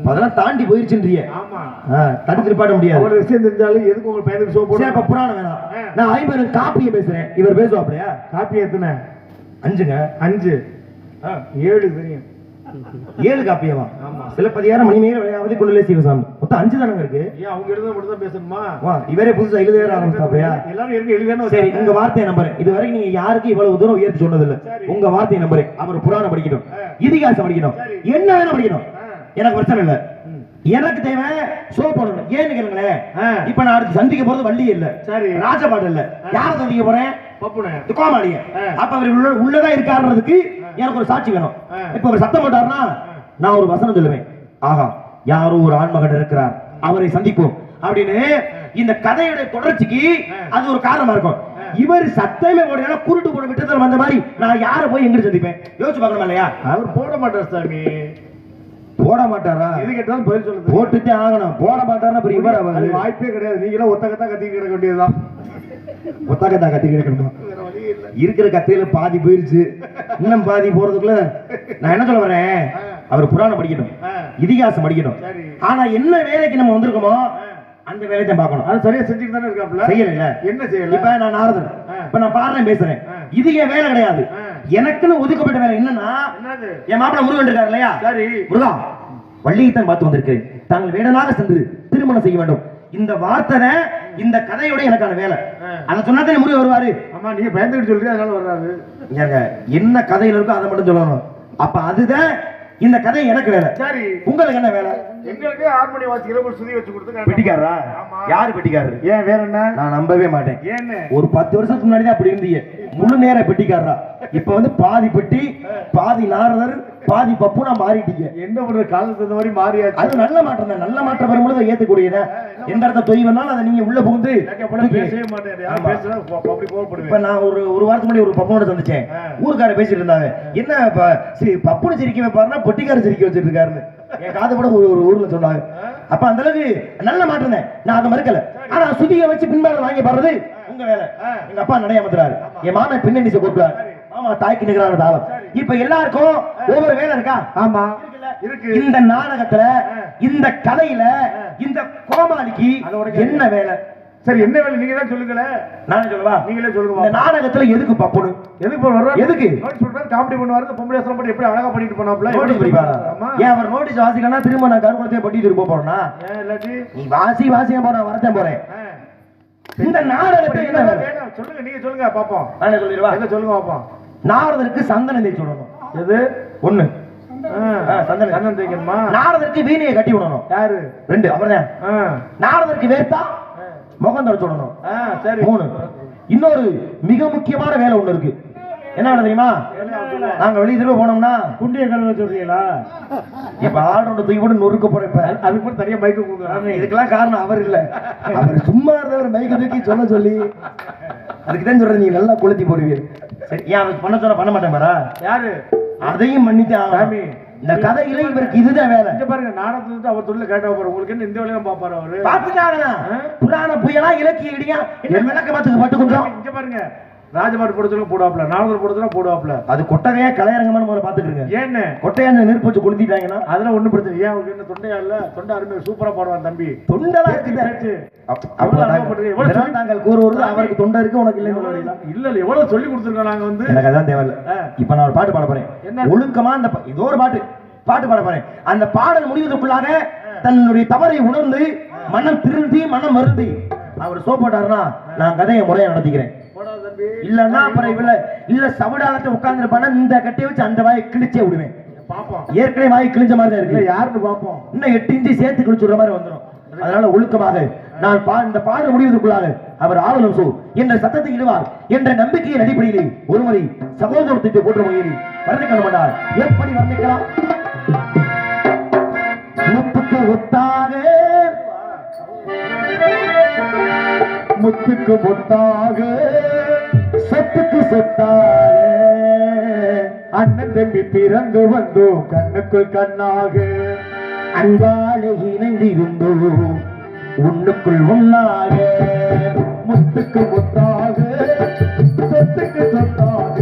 அதெல்லாம் தாண்டி போயிருச்சுன்றிய. ஆமா, தடுத்து நிப்பாட்ட முடியாது. ஒரு விஷயம் தெரிஞ்சாலும் எதுக்கு உங்க பையனுக்கு சோப் போடுற? அப்ப புராணம் வேணாம். நான் 50 காப்பியை பேசுறேன். இவர் பேசுவாப்லையா? காப்பி எத்தனை? 5ங்க. 5 7 தெரியும். 7 காப்பியமா? ஆமா. சிலப்பதிகாரம் மணிமேகலை விளையாவது கொள்ளலே சிவசாமி மொத்தம் 5 தானங்க இருக்கு. ஏன் அவங்க எழுத மட்டும் தான் பேசணுமா? வா, இவரே புதுசா எழுத வேற ஆரம்பிச்சாப்லையா? எல்லாரும் எழுதானே. சரி, உங்க வார்த்தையை நம்புறேன். இதுவரை நீங்க யாருக்கு இவ்வளவு தூரம் உயர்த்தி சொன்னது இல்ல. உங்க வார்த்தையை நம்புறேன். அவர் புராணம் படிக்கணும், இதிகாசம் படிக்கணும், என்ன வேணும் படிக்கணும், எனக்கு பிரச்சனை இல்ல. எனக்கு தேவை ஷோ பண்ணணும். ஏன்னு கேளுங்களேன், இப்ப நான் அடுத்து சந்திக்க போறது வள்ளி இல்ல, சரி, ராஜபாடு இல்ல, யார சந்திக்க போறேன்? பப்புனே, கோமாளிய. அப்ப அவர் உள்ளதா இருக்காருன்றதுக்கு எனக்கு ஒரு சாட்சி வேணும். இப்ப அவர் சத்தம் போட்டாருன்னா நான் ஒரு வசனம் சொல்லுவேன், ஆஹா யாரோ ஒரு ஆண்மகன் இருக்கிறார், அவரை சந்திப்போம் அப்படின்னு. இந்த கதையுடைய தொடர்ச்சிக்கு அது ஒரு காரணமா இருக்கும். இவர் சத்தமே போட குருட்டு போட விட்டதில் வந்த மாதிரி நான் யாரை போய் எங்க சந்திப்பேன்? யோசிச்சு பார்க்கணுமா இல்லையா? அவர் போட மாட்டார் சாமி. போட மாட்டாரா? இது கேட்டாலும் பதில் சொல்லுது. போட்டுட்டே ஆகணும். போட மாட்டாருன்னா பெரிய இவர் அவர் வாய்ப்பே கிடையாது. நீங்களும் ஒத்தகத்தா கத்திக்கிட்டு கிடக்க வேண்டியதுதான். ஒத்தகத்தா கத்திக்கிட்டு கிடக்கணும். இருக்கிற கத்தையில பாதி போயிருச்சு, இன்னும் பாதி போறதுக்குள்ள நான் என்ன சொல்ல வரேன், அவர் புராணம் படிக்கணும், இதிகாசம் படிக்கணும். ஆனா என்ன வேலைக்கு நம்ம வந்திருக்கோமோ அந்த வேலையை தான் பார்க்கணும். அது சரியா செஞ்சுட்டு தானே இருக்காப்ல. செய்யல. என்ன செய்யல? இப்ப நான் நாரதர், இப்ப நான் பாடுறேன் பேசுறேன், இது என் வேலை கிடையாது. எனக்குன்னு ஒதுக்கப்பட்ட வேலை என்னன்னா, என் மாப்பிள்ள முருகன் இருக்காரு இல்லையா, சரி, முருகா வள்ளியைத்தான் பார்த்து வந்திருக்கிறேன், தாங்கள் வேடனாக சென்று திருமணம் செய்ய வேண்டும். இந்த வார்த்தை இந்த கதையோட எனக்கான வேலை. அதை சொன்னா தானே முருகன் வருவாரு. ஆமா, நீங்க பயந்துட்டு சொல்றீங்க, அதனால வர்றாரு. என்ன கதையில இருக்கோ அதை மட்டும் சொல்லணும். அப்ப அதுதான் இந்த கதை எனக்கு வேலை. சரி, உங்களுக்கு என்ன வேலை? எங்களுக்கு ஹார்மோனி வாசிக்கிற ஒரு சுதி வச்சு கொடுத்து. பெட்டிக்காரரா? யாரு பெட்டிக்காரரு? ஏன் வேற என்ன? நான் நம்பவே மாட்டேன். ஏன்னு ஒரு 10 வருஷத்துக்கு முன்னாடி தான் அப்படி இருந்தீங்க, முழு நேர பெட்டிக்காரரா. இப்ப வந்து பாதி பெட்டி பாதி நாரதர் பாதி பப்புனா மாறிட்டீங்க. என்ன பண்ற, காலத்துக்கு தகுந்த மாதிரி மாறியாச்சு. அது நல்ல மாற்றம் தான். நல்ல மாற்றம் வரும்போது ஏத்துக்கூடியதா. எந்த இடத்த தொய் வேணாலும் அதை நீங்க உள்ள புகுந்து பேசவே மாட்டேன். இப்ப நான் ஒரு வாரத்துக்கு முன்னாடி ஒரு பப்பனோட சந்திச்சேன். ஊருக்கார பேசிட்டு இருந்தாங்க, என்ன பப்புனு சிரிக்க வைப்பாருன்னா பொட்டிக்கார சிரிக்க வச்சிட்டு இருக்காருன்னு என் காது கூட ஒரு ஊர்ல சொன்னாங்க. அப்ப அந்த அளவுக்கு நல்ல மாற்றம் தான், நான் அதை மறுக்கல. ஆனா சுதியை வச்சு பின்பாடு வாங்கி பாடுறது உங்க வேலை. எங்க அப்பா நடைய அமர்த்துறாரு, என் மாமன் பின்னணி கூப்பிடுறாரு, ஆமா தாய்க்கு நிகரான தாளம். இப்ப எல்லாருக்கும் ஒவ்வொரு வேலை இருக்கா? ஆமா இருக்கு. இந்த நாடகத்துல இந்த கதையில இந்த கோமாளிக்கு என்ன வேலை? சரி, என்ன வேலை நீங்க தான் சொல்லுங்களே. நானே சொல்லவா? நீங்களே சொல்லுங்க. இந்த நாடகத்துல எதுக்கு பப்புனு? எதுக்கு போறாரு? எதுக்கு சொல்றாரு? காமெடி பண்ணுவாரு. பொம்பளை அசலம் பண்ணி எப்படி அழகா பண்ணிட்டு போனாப்ல. நோட்டீஸ் படிப்பாரா? ஏன் அவர் நோட்டீஸ் வாசிக்கலனா திரும்ப நான் கருகுலத்தை பட்டிட்டு இருப்ப போறேனா? ஏன் இல்லாட்டி நீ வாசியா போற வரதே போறேன். இந்த நாடகத்துல என்ன வேலை? சொல்லுங்க, நீங்க சொல்லுங்க பாப்போம். நானே சொல்லிடுவா. என்ன சொல்லுங்க பாப்போம். நாரதருக்கு சந்தனம் தேய்ச்சி விடணும். எது? ஒண்ணு சந்தனம் தேய்க்கணுமா? நாரதருக்கு வீணையை கட்டி விடணும். யாரு? 2. அவர்தான். நாரதருக்கு வேர்த்தா முகம் தொடச்சு விடணும். சரி. 3. இன்னொரு மிக முக்கியமான வேலை ஒண்ணு இருக்கு. என்ன வேலை தெரியுமா? நாங்க வெளியே திரும்ப போனோம்னா குண்டிய கழுவ சொல்றீங்களா? இப்ப ஆர்டர் தூக்கி போட்டு நொறுக்க போறேன். இப்ப அதுக்கு கூட தனியா மைக்கு கொடுக்குறாங்க. இதுக்கெல்லாம் காரணம் அவர் இல்ல, அவர் சும்மா இருந்தவர் மைக்கு தூக்கி சொல்ல சொல்லி அதுக்குதான் சொல்றேன், நீங்க நல்லா கொளுத்தி போடுவீங்க. சரி, ஏன் அவருக்கு பண்ண சொன்னா பண்ண மாட்டேன் பாரா? யாரு? அதையும் பண்ணிட்டு சாமி. இந்த கதையில இவருக்கு இதுதான் வேலை. இங்க பாருங்க, நாடகத்துல அவர் தொழில கேட்ட போற உங்களுக்கு என்ன இந்த வேலையும் பாப்பாரு அவரு. பாத்துட்டாங்கண்ணா, புராண புயலா இலக்கிய இடியா என்ன விளக்க மாத்துக்கு மட்டும் கொஞ்சம். இங்க பாருங்க, ராஜபாடு போடுறதுல போடுவாப்ல, நாவல் போடுறதுல போடுவாப்ல. அது கொட்டையா கலையரங்கமான முறை பாத்துக்கிடுங்க. ஏன்னு கொட்டையா நெருப்பு வச்சு கொளுத்திட்டாங்கன்னா அதெல்லாம் ஒண்ணு பிரச்சனை. ஏன் அவருக்கு என்ன தொண்டையா இல்ல? தொண்டை அருமையா சூப்பரா பாடுவான் தம்பி. தொண்டெல்லாம் இருக்குது. நாங்கள் கூறுவது அவருக்கு தொண்டை இருக்கு, உனக்கு இல்லைன்னு இல்ல இல்ல. எவ்வளவு சொல்லி கொடுத்துருக்கோம் நாங்க வந்து. எனக்கு அதான் தேவையில்ல. இப்ப நான் ஒரு பாட்டு பாட போறேன். ஒழுக்கமா அந்த இதோ ஒரு பாட்டு பாட போறேன். அந்த பாடல் முடிவதற்குள்ளாக தன்னுடைய தவறை உணர்ந்து மனம் திருந்தி மனம் மருந்தி அவர் சோப்பட்டாருன்னா நான் கதையை முறையை நடத்திக்கிறேன். இல்லன்னா அப்புறம் இல்ல சவடாலத்தை உட்கார்ந்துருப்பானா இந்த கட்டையை வச்சு அந்த வாயை கிழிச்சே விடுவேன். ஏற்கனவே வாய் கிழிஞ்ச மாதிரி தான் இருக்கு. யாருன்னு பார்ப்போம். இன்னும் 8 இன்ச்சு சேர்த்து கிழிச்சுடுற மாதிரி வந்துடும். அதனால ஒழுக்கமாக நான் இந்த பாடல் முடிவதற்குள்ளாக அவர் ஆளுநர் சோ என்ற சத்தத்தை இடுவார் என்ற நம்பிக்கையின் அடிப்படையிலே ஒருமுறை சகோதரத்தை போன்ற முயலி வர்ணிக்க மாட்டார். எப்படி வர்ணிக்கலாம்? முத்துக்கு ஒத்தாக முத்துக்கு முத்தாக சொத்துக்கு சொத்தாக அண்ணன் தம்பி பிறந்து வந்தோம் கண்ணுக்குள் கண்ணாக அன்பாலே இணைந்திருந்தோம் உன்னுக்குள் ஒன்னாக முத்துக்கு முத்தாக சொத்துக்கு சொத்தாக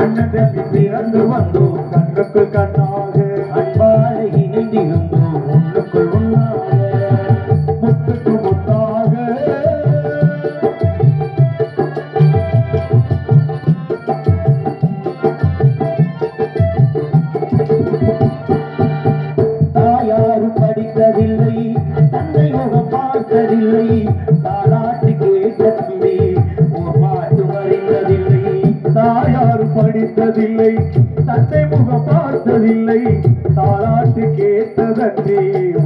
அண்ணன் தம்பி பிறந்து வந்தோம் கண்ணுக்குள் கண்ணாக அன்பால இணைந்திருந்தோம் ஒன்றுக்குள் ஒன்றாக முத்துக்கு முத்தாக தாயாரு படித்ததில்லை தந்தை முகம் பார்த்ததில்லை தாலாட்டு கேட்ட தம்பி ஒரு பாட்டு அறிந்ததில்லை தாயாரு படித்ததில்லை தந்தை முகம் பார்த்ததில்லை தாலாட்டு கேட்டதன்றி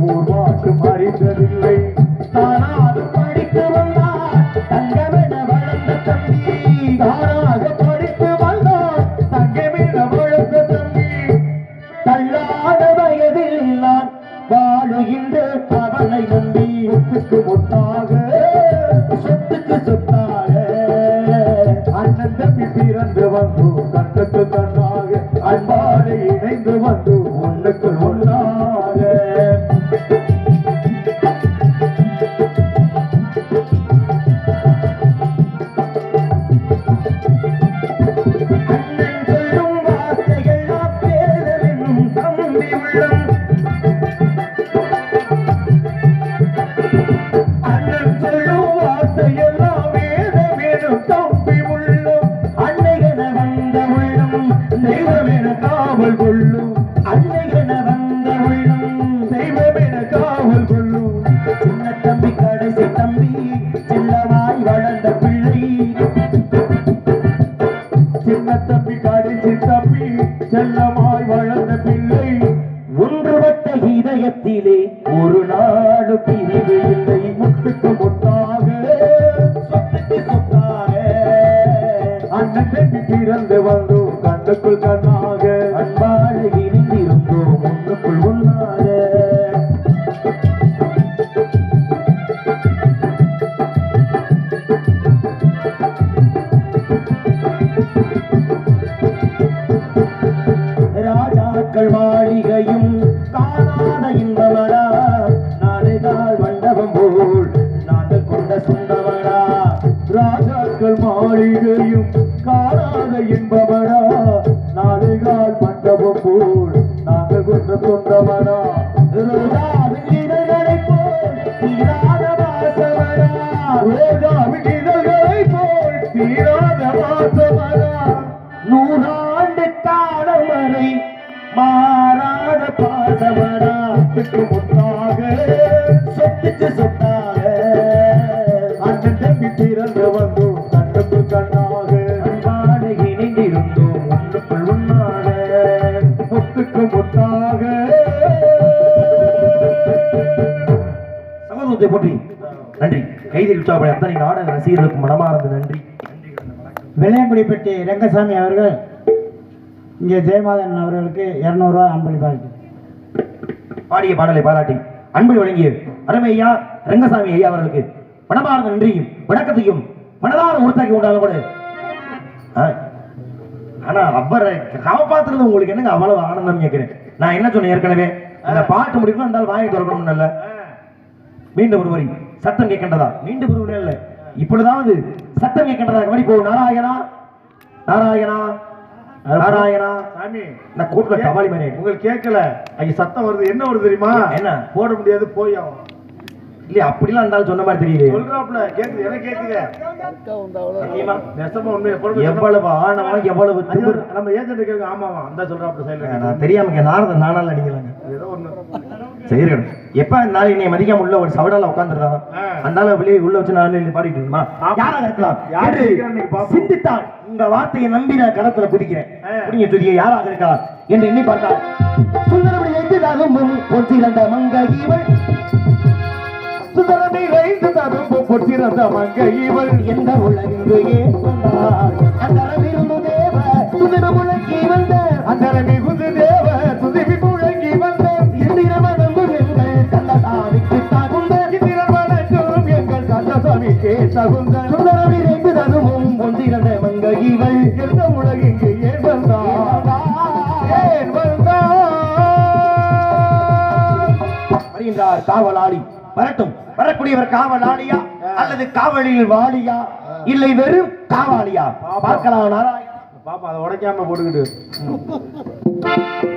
ஒரு பாட்டு அறிந்ததில்லை தானாக படித்து வந்தார் தங்கமென வளர்ந்த தம்பி தானாக படித்து வந்தார் தங்கமென வளர்ந்த தம்பி தள்ளாத வயதில் நான் வாழுகின்ற அவனை நம்பி முத்துக்கு முத்தாக சொத்துக்கு சொத்தாக அண்ணன் தம்பி பிறந்து வந்து கண்ணுக்கு கண்ணாக அன்பாடு இணைந்து வந்து ஒன்றுக்குள் ஒன்றாக அண்ணன் சொல்லும் வார்த்தையெல்லாம் பேரவென்னும் தம்பி உள்ளம் அண்ணன் சொல்லும் வார்த்தையெல்லாம் வேதமெனும் தம்பி உள்ளம் அன்னையென வந்த உள்ளம் தெய்வமென காவல் கொள்ளும் அன்னையென வந்த உள்ளம் தெய்வமென காவல் கொள்ளும் சின்ன தம்பி கடைசி தம்பி செல்லமாய் வளர்ந்த பிள்ளை சின்ன தம்பி கடைசி தம்பி செல்லமாய் வளர்ந்த பிள்ளை ஒன்றுபட்ட இதயத்திலே ஒரு நாடு பிரிவு இல்லை முத்துக்கு முத்தாக சொத்துக்கு சொத்தாக அண்ணன் தம்பி பிறந்து வந்தோம் கண்ணுக்குள் கண்ணாக அன்பாக இணைந்திருந்தோம் ஒன்றுக்குள் ஒன்றாக ராஜாக்கள் மாளிகையும் காணாத இன்பமடா நாடுகால் மண்டபம் போல் நாங்கள் கொண்ட சொந்தமடா ராஜாக்கள் மாளிகையும் காணாத இன்பமடா நாடுகால் மண்டபம் போல் நாங்கள் கொண்ட சொந்தமடா ரோஜாவின் இதழ்களை போல் தீராத வாசமடா ரோஜாவின் இதழ்களை போல் தீராத வாசமடா நூறாண்டு காலம் வரை மாறாத பாசமடா சொத்துக்கு முத்தாக சொத்துக்கு சொத்தாக அண்ணன் தம்பி பிறந்து வந்தோம் கண்ணுக்கு கண்ணாக அன்பாடு இணைந்திருந்தோம் ஒன்றுக்குள் ஒன்றாக முத்துக்கு முத்தாக சமூகத்தை போற்றி நன்றி கைதி உற்சாக அத்தனை நாடக ரசிகர்களுக்கு மனமார்ந்த நன்றி வெள்ளையங்குடிப்பட்டி ரங்கசாமி அவர்கள் இங்கே ஜெயமாதன் அவர்களுக்கு 200 ரூபாய் அன்பளிப்பாளர் பாடிய பாடலை பாராட்டி அன்பை வழங்கிய அருமையா ரங்கசாமி ஐயா அவர்களுக்கு மனமார்ந்த நன்றியும் வணக்கத்தையும் மனதார உறுத்தாக்கி கொண்டாலும் கூட ஆனா அவரை காப்பாத்துறது உங்களுக்கு என்னங்க அவ்வளவு ஆனந்தம் கேட்கிறேன். நான் என்ன சொன்னேன் ஏற்கனவே அந்த பாட்டு முடிக்கும் அந்த வாயை திறக்கணும் நல்ல மீண்டும் ஒரு வரி சத்தம் கேட்கின்றதா மீண்டும் ஒரு வரி இல்ல இப்பொழுதாவது சத்தம் கேட்கின்றதா கவனி போ நாராயணா நாராயணா நாராயணா சாமி நான் கூட்டுல கபாலி மாதிரி உங்களுக்கு கேட்கல ஐயா சத்தம் வருது என்ன வருது தெரியுமா என்ன போட முடியாது போய் ஆகும் இல்ல அப்படிலாம் இருந்தாலும் சொன்ன மாதிரி தெரியல சொல்றாப்ல கேக்குது எனக்கு கேக்குது நெசமா உண்மையை எவ்வளவு ஆணவம் எவ்வளவு நம்ம ஏஜென்ட் கேட்க ஆமாவா அந்த சொல்றாப்ல சைடுல நான் தெரியாம நாரத நானால அடிக்கலாங்க ஏதோ ஒண்ணு சரி எப்ப நாளை நீ மதிக்காம உள்ள ஒரு சவடால உட்கார்ந்துருந்தாங்க அந்தால வெளியே உள்ள வச்சு நான் பாடிட்டு இருக்குமா யாரா இருக்கலாம் யாரு சிந்தித்தான் உங்க வார்த்தையை நம்பி நான் கடத்துல குதிக்கிறேன் புடிங்க சொல்லிய யாராக இருக்கலாம் என்று எண்ணி பார்த்தால் சுந்தரமணி எட்டுதாலும் பொற்றிருந்த மங்கை இவள் சுந்தரமணி ரைந்து தரும் பொற்றிருந்த மங்கை இவள் எந்த உலகிற்கு ஏற்பட்டார் அந்தரமிருந்து தேவ சுந்தர முழங்கி வந்த அந்தர மிகுந்து தேவ சுதிவி முழங்கி வந்த இந்திரமணம் எங்கள் கந்தசாமிக்கு தகுந்த இந்திரமணம் எங்கள் கந்தசாமிக்கு தகுந்த சுந்தரமணி ரைந்து தரும் பொற்றிருந்த மங்கை இவள் எந்த உலகிற்கு ஏன் வந்தார் ஏன் வந்தார் வருகின்றார் காவலாளி வரட்டும் வரக்கூடியவர் காவலாளியா அல்லது காவலில் வாலியா இல்லை வெறும் காவாலியா பார்க்கலாம் நாராயணா பாப்பா அதை உடைக்காம போட்டுக்கிட்டு ஆ